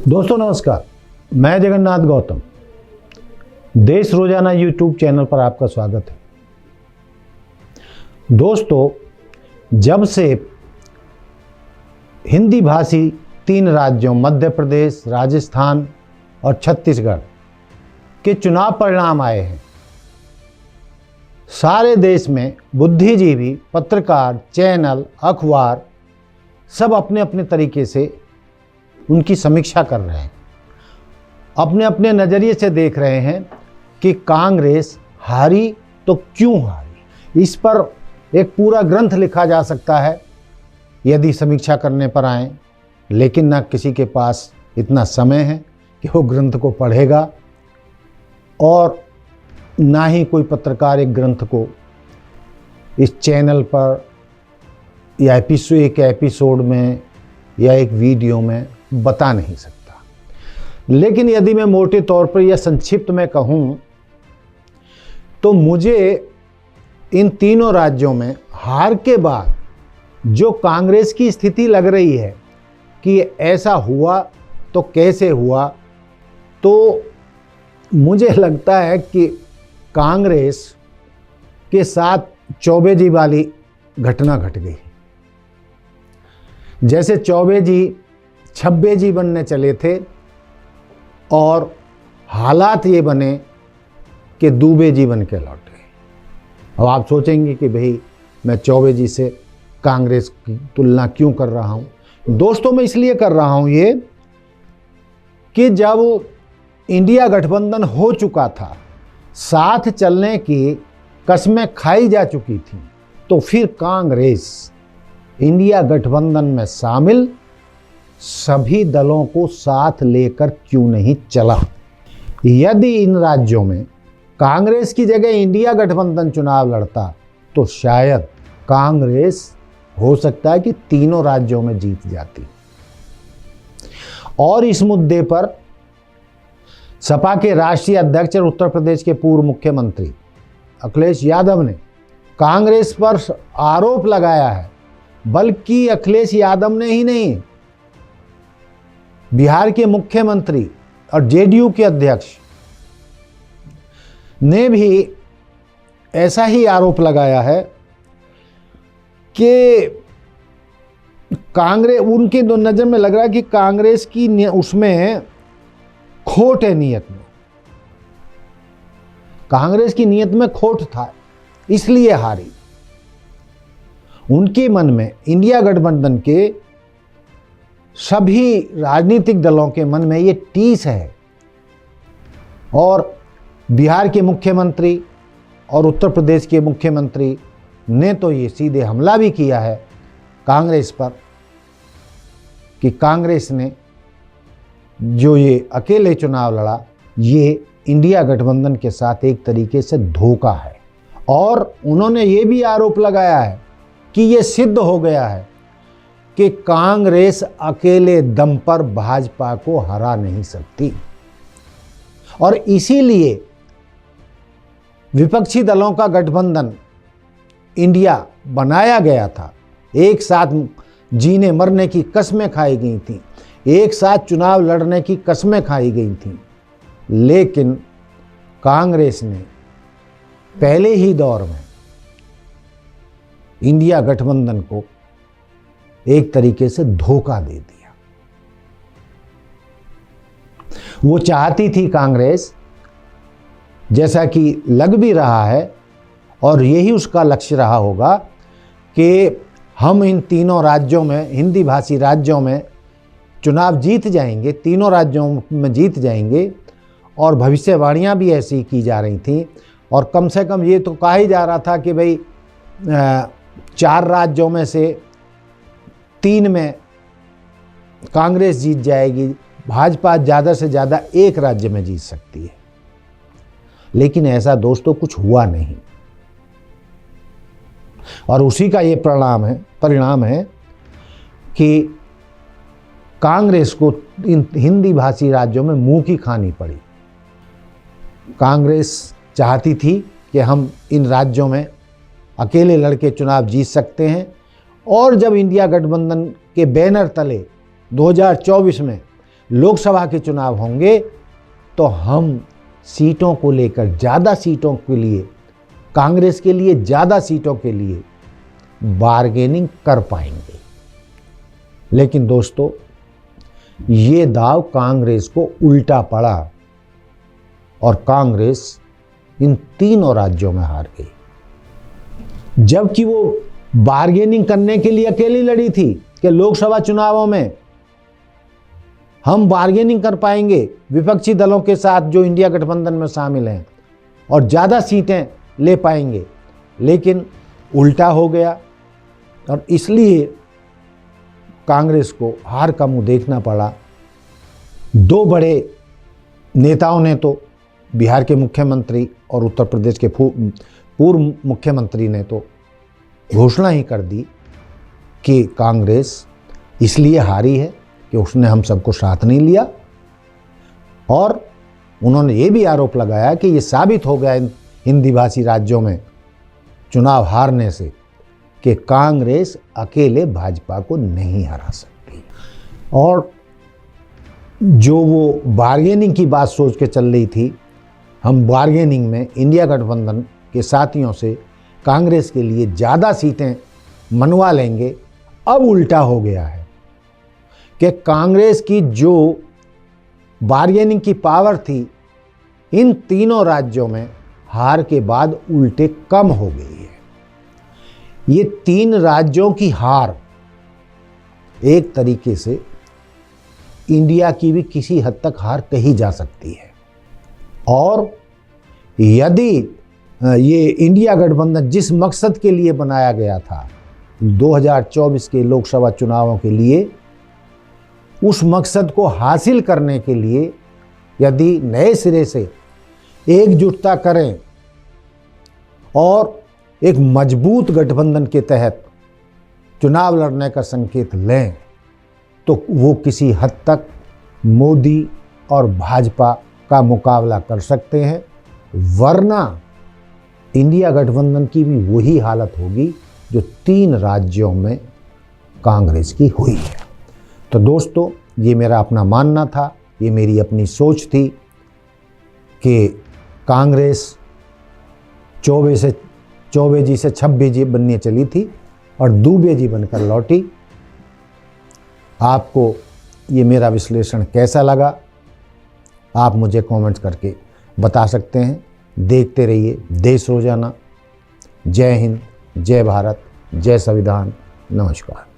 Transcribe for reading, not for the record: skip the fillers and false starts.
दोस्तों नमस्कार, मैं जगन्नाथ गौतम। देश रोजाना यूट्यूब चैनल पर आपका स्वागत है। दोस्तों, जब से हिंदी भाषी 3 राज्यों मध्य प्रदेश, राजस्थान और छत्तीसगढ़ के चुनाव परिणाम आए हैं, सारे देश में बुद्धिजीवी, पत्रकार, चैनल, अखबार सब अपने अपने तरीके से उनकी समीक्षा कर रहे हैं, अपने अपने नज़रिए से देख रहे हैं कि कांग्रेस हारी तो क्यों हारी। इस पर एक पूरा ग्रंथ लिखा जा सकता है यदि समीक्षा करने पर आए, लेकिन न किसी के पास इतना समय है कि वो ग्रंथ को पढ़ेगा और ना ही कोई पत्रकार एक ग्रंथ को इस चैनल पर या एक एपिसोड में या एक वीडियो में बता नहीं सकता। लेकिन यदि मैं मोटे तौर पर या संक्षिप्त में कहूं तो मुझे इन तीनों राज्यों में हार के बाद जो कांग्रेस की स्थिति लग रही है कि ऐसा हुआ तो कैसे हुआ, तो मुझे लगता है कि कांग्रेस के साथ चौबे जी वाली घटना घट गई। जैसे चौबे जी छब्बे जी बनने चले थे और हालात ये बने कि दूबे जी बन के लौटे। अब आप सोचेंगे कि भाई मैं चौबे जी से कांग्रेस की तुलना क्यों कर रहा हूँ। दोस्तों, मैं इसलिए कर रहा हूँ ये कि जब इंडिया गठबंधन हो चुका था, साथ चलने की कस्में खाई जा चुकी थी, तो फिर कांग्रेस इंडिया गठबंधन में शामिल सभी दलों को साथ लेकर क्यों नहीं चला। यदि इन राज्यों में कांग्रेस की जगह इंडिया गठबंधन चुनाव लड़ता तो शायद कांग्रेस हो सकता है कि तीनों राज्यों में जीत जाती। और इस मुद्दे पर सपा के राष्ट्रीय अध्यक्ष और उत्तर प्रदेश के पूर्व मुख्यमंत्री अखिलेश यादव ने कांग्रेस पर आरोप लगाया है। बल्कि अखिलेश यादव ने ही नहीं, बिहार के मुख्यमंत्री और जेडीयू के अध्यक्ष ने भी ऐसा ही आरोप लगाया है कि कांग्रेस, उनके नज़र में लग रहा है कि कांग्रेस की उसमें खोट है, नीयत में। कांग्रेस की नीयत में खोट था, इसलिए हारी। उनके मन में, इंडिया गठबंधन के सभी राजनीतिक दलों के मन में ये टीस है। और बिहार के मुख्यमंत्री और उत्तर प्रदेश के मुख्यमंत्री ने तो ये सीधे हमला भी किया है कांग्रेस पर कि कांग्रेस ने जो ये अकेले चुनाव लड़ा, ये इंडिया गठबंधन के साथ एक तरीके से धोखा है। और उन्होंने ये भी आरोप लगाया है कि ये सिद्ध हो गया है कि कांग्रेस अकेले दम पर भाजपा को हरा नहीं सकती और इसीलिए विपक्षी दलों का गठबंधन इंडिया बनाया गया था। एक साथ जीने मरने की कस्में खाई गई थी, एक साथ चुनाव लड़ने की कस्में खाई गई थी। लेकिन कांग्रेस ने पहले ही दौर में इंडिया गठबंधन को एक तरीके से धोखा दे दिया। वो चाहती थी कांग्रेस, जैसा कि लग भी रहा है और यही उसका लक्ष्य रहा होगा, कि हम इन तीनों राज्यों में, हिंदी भाषी राज्यों में चुनाव जीत जाएंगे, तीनों राज्यों में जीत जाएंगे। और भविष्यवाणियां भी ऐसी की जा रही थी। और कम से कम ये तो कहा ही जा रहा था कि भाई 4 राज्यों में से 3 में कांग्रेस जीत जाएगी, भाजपा ज़्यादा से ज़्यादा 1 राज्य में जीत सकती है। लेकिन ऐसा दोस्तों कुछ हुआ नहीं। और उसी का ये परिणाम है कि कांग्रेस को इन हिंदी भाषी राज्यों में मुंह की खानी पड़ी। कांग्रेस चाहती थी कि हम इन राज्यों में अकेले लड़के चुनाव जीत सकते हैं, और जब इंडिया गठबंधन के बैनर तले 2024 में लोकसभा के चुनाव होंगे तो हम सीटों को लेकर, ज़्यादा सीटों के लिए, कांग्रेस के लिए ज़्यादा सीटों के लिए बार्गेनिंग कर पाएंगे। लेकिन दोस्तों, ये दाव कांग्रेस को उल्टा पड़ा और कांग्रेस इन तीनों राज्यों में हार गई। जबकि वो बार्गेनिंग करने के लिए अकेली लड़ी थी कि लोकसभा चुनावों में हम बार्गेनिंग कर पाएंगे विपक्षी दलों के साथ जो इंडिया गठबंधन में शामिल हैं और ज़्यादा सीटें ले पाएंगे, लेकिन उल्टा हो गया और इसलिए कांग्रेस को हार का मुंह देखना पड़ा। दो बड़े नेताओं ने तो, बिहार के मुख्यमंत्री और उत्तर प्रदेश के पूर्व मुख्यमंत्री ने तो घोषणा ही कर दी कि कांग्रेस इसलिए हारी है कि उसने हम सबको साथ नहीं लिया, और उन्होंने ये भी आरोप लगाया कि ये साबित हो गया इन हिंदी भाषी राज्यों में चुनाव हारने से कि कांग्रेस अकेले भाजपा को नहीं हरा सकती। और जो वो बार्गेनिंग की बात सोच के चल रही थी, हम बार्गेनिंग में इंडिया गठबंधन के साथियों से कांग्रेस के लिए ज़्यादा सीटें मनवा लेंगे, अब उल्टा हो गया है कि कांग्रेस की जो बार्गेनिंग की पावर थी इन तीनों राज्यों में हार के बाद उल्टे कम हो गई है। ये तीन राज्यों की हार एक तरीके से इंडिया की भी किसी हद तक हार कही जा सकती है। और यदि ये इंडिया गठबंधन जिस मकसद के लिए बनाया गया था 2024 के लोकसभा चुनावों के लिए, उस मकसद को हासिल करने के लिए यदि नए सिरे से एकजुटता करें और एक मजबूत गठबंधन के तहत चुनाव लड़ने का संकेत लें, तो वो किसी हद तक मोदी और भाजपा का मुकाबला कर सकते हैं। वरना इंडिया गठबंधन की भी वही हालत होगी जो तीन राज्यों में कांग्रेस की हुई है। तो दोस्तों, ये मेरा अपना मानना था, ये मेरी अपनी सोच थी कि कांग्रेस 24 जी से 26 जी बनने चली थी और दूबे जी बनकर लौटी। आपको ये मेरा विश्लेषण कैसा लगा, आप मुझे कमेंट्स करके बता सकते हैं। देखते रहिए देश रोजाना। जय हिंद, जय भारत, जय संविधान। नमस्कार।